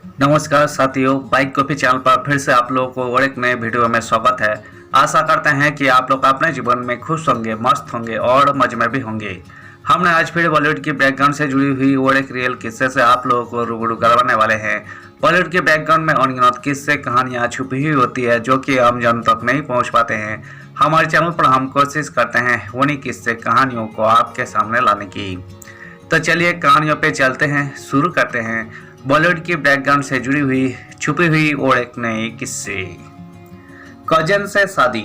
नमस्कार साथियों, bike coffee channel पर फिर से आप लोगों को और एक नए वीडियो में स्वागत है। आशा करते हैं कि आप लोग अपने जीवन में खुश होंगे, मस्त होंगे और मजे में भी होंगे। हमने आज फिर बॉलीवुड की बैकग्राउंड से जुड़ी हुई और एक रियल किस्से से आप लोगों को रूबरू करवाने वाले हैं। बॉलीवुड के बैकग्राउंड में अनगिनत किस्से कहानियाँ छुपी हुई होती है जो कि आम जन तक नहीं पहुँच पाते हैं। हमारे चैनल पर हम कोशिश करते हैं उन्हीं किस्से कहानियों को आपके सामने लाने की। तो चलिए कहानियों पे चलते हैं, शुरू करते हैं बॉलीवुड की बैकग्राउंड से जुड़ी हुई छुपी हुई और एक नए किस्से। कजन से शादी,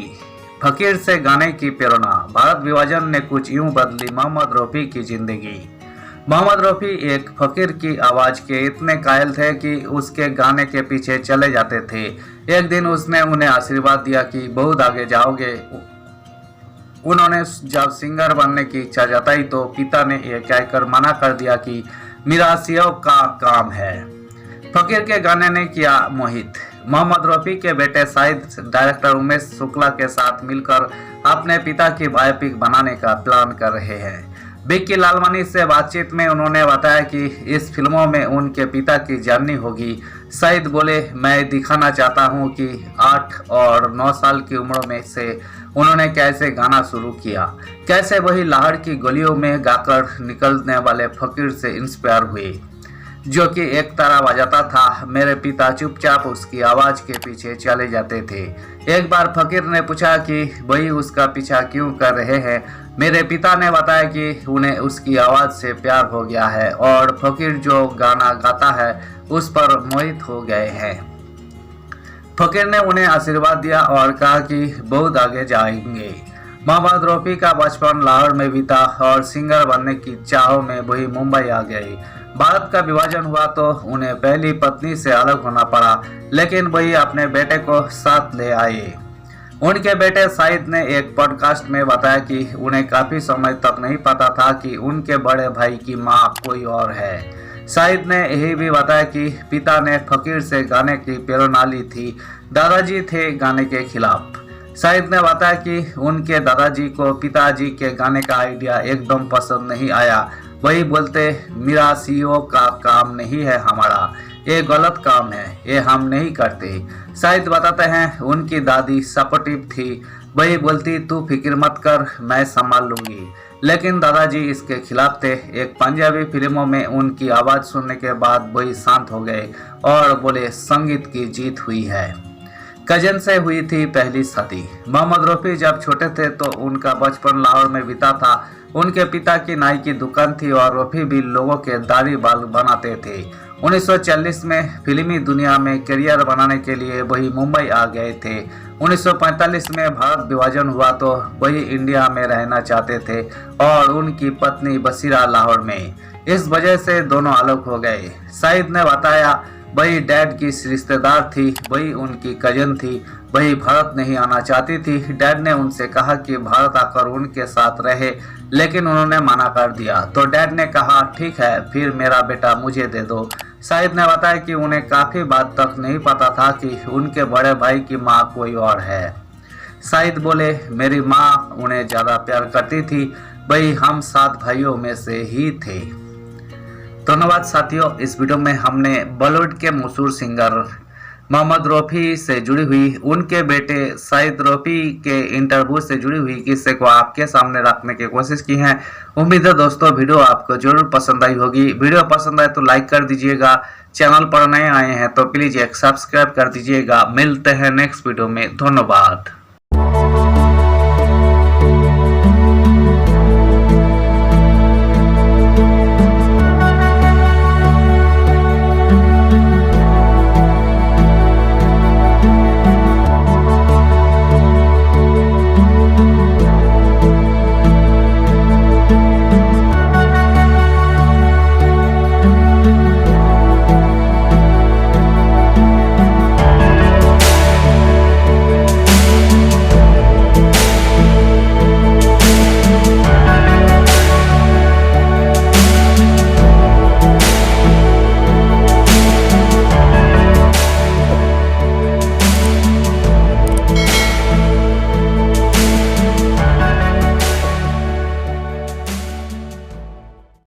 फकीर से गाने की प्रेरणा। भारत विभाजन ने कुछ यूं बदली मोहम्मद रफी की जिंदगी। मोहम्मद रफी एक फकीर की आवाज के इतने कायल थे कि उसके गाने के पीछे चले जाते थे। एक दिन उसने उन्हें आशीर्वाद दिया कि बहुत आगे जाओगे। उन्होंने जब सिंगर बनने की इच्छा जताई तो पिता ने यह कहकर मना कर दिया कि मिरासियों का काम है। फकीर के गाने ने किया मोहित। मोहम्मद रफी के बेटे शाहिद डायरेक्टर उमेश शुक्ला के साथ मिलकर अपने पिता की बायोपिक बनाने का प्लान कर रहे हैं। विक्की लालवानी से बातचीत में उन्होंने बताया कि इस फिल्मों में उनके पिता की जर्नी होगी। शाहिद बोले, मैं दिखाना चाहता हूं कि 8 और 9 साल की उम्र में से उन्होंने कैसे गाना शुरू किया, कैसे वही लाहौर की गलियों में गाकर निकलने वाले फकीर से इंस्पायर हुए जो कि एक तरह बजाता था। मेरे पिता चुपचाप उसकी आवाज के पीछे चले जाते थे। एक बार फकीर ने पूछा कि वही उसका पीछा क्यों कर रहे हैं। मेरे पिता ने बताया कि उन्हें उसकी आवाज से प्यार हो गया है और फकीर जो गाना गाता है उस पर मोहित हो गए हैं। फकीर ने उन्हें आशीर्वाद दिया और कहा कि बहुत आगे जाएंगे। मोहम्मद रफी का बचपन लाहौर में बीता और सिंगर बनने की चाह में वही मुंबई आ गए। भारत का विभाजन हुआ तो उन्हें पहली पत्नी से अलग होना पड़ा, लेकिन वही अपने बेटे को साथ ले आए। उनके बेटे शाहिद ने एक पॉडकास्ट में बताया कि उन्हें काफी समय तक नहीं पता था कि उनके बड़े भाई की मां कोई और है। शाहिद ने यही भी बताया कि पिता ने फकीर से गाने की प्रेरणा ली थी। दादाजी थे गाने के खिलाफ। शाहिद ने बताया कि उनके दादाजी को पिताजी के गाने का आइडिया एकदम पसंद नहीं आया। वही बोलते, मिरासियों का काम नहीं है हमारा, ये गलत काम है, ये हम नहीं करते। शाहिद बताते हैं उनकी दादी सपोर्टिव थी। वही बोलती, तू फिक्र मत कर, मैं संभाल लूंगी। लेकिन दादाजी इसके खिलाफ थे। एक पंजाबी फिल्मों में उनकी आवाज सुनने के बाद वही शांत हो गए और बोले, संगीत की जीत हुई है। कजन से हुई थी पहली शादी। मोहम्मद रफी जब छोटे थे तो उनका बचपन लाहौर में बीता था। उनके पिता की नाई की दुकान थी और रफी भी लोगों के दाढ़ी बाल बनाते थे। 1940 में फिल्मी दुनिया में करियर बनाने के लिए वही मुंबई आ गए थे। 1945 में भारत विभाजन हुआ तो वही इंडिया में रहना चाहते थे और उनकी पत्नी बसीरा लाहौर में। इस वजह से दोनों अलग हो गए। शाहिद ने बताया, वही डैड की रिश्तेदार थी, वही उनकी कजन थी, वही भारत नहीं आना चाहती थी। डैड ने उनसे कहा कि भारत आकर उनके साथ रहे, लेकिन उन्होंने मना कर दिया। तो डैड ने कहा, ठीक है, फिर मेरा बेटा मुझे दे दो। शाहिद ने बताया कि उन्हें काफी बात तक नहीं पता था कि उनके बड़े भाई की माँ कोई और है। शाहिद बोले, मेरी माँ उन्हें ज्यादा प्यार करती थी, वही हम 7 भाइयों में से ही थे। धन्यवाद साथियों, इस वीडियो में हमने बॉलीवुड के मशहूर सिंगर मोहम्मद रफी से जुड़ी हुई उनके बेटे शाहिद रफी के इंटरव्यू से जुड़ी हुई किस्से को आपके सामने रखने की कोशिश की है। उम्मीद है दोस्तों वीडियो आपको जरूर पसंद आई होगी। वीडियो पसंद आए तो लाइक कर दीजिएगा। चैनल पर नए आए हैं तो प्लीज एक सब्सक्राइब कर दीजिएगा। मिलते हैं नेक्स्ट वीडियो में। धन्यवाद।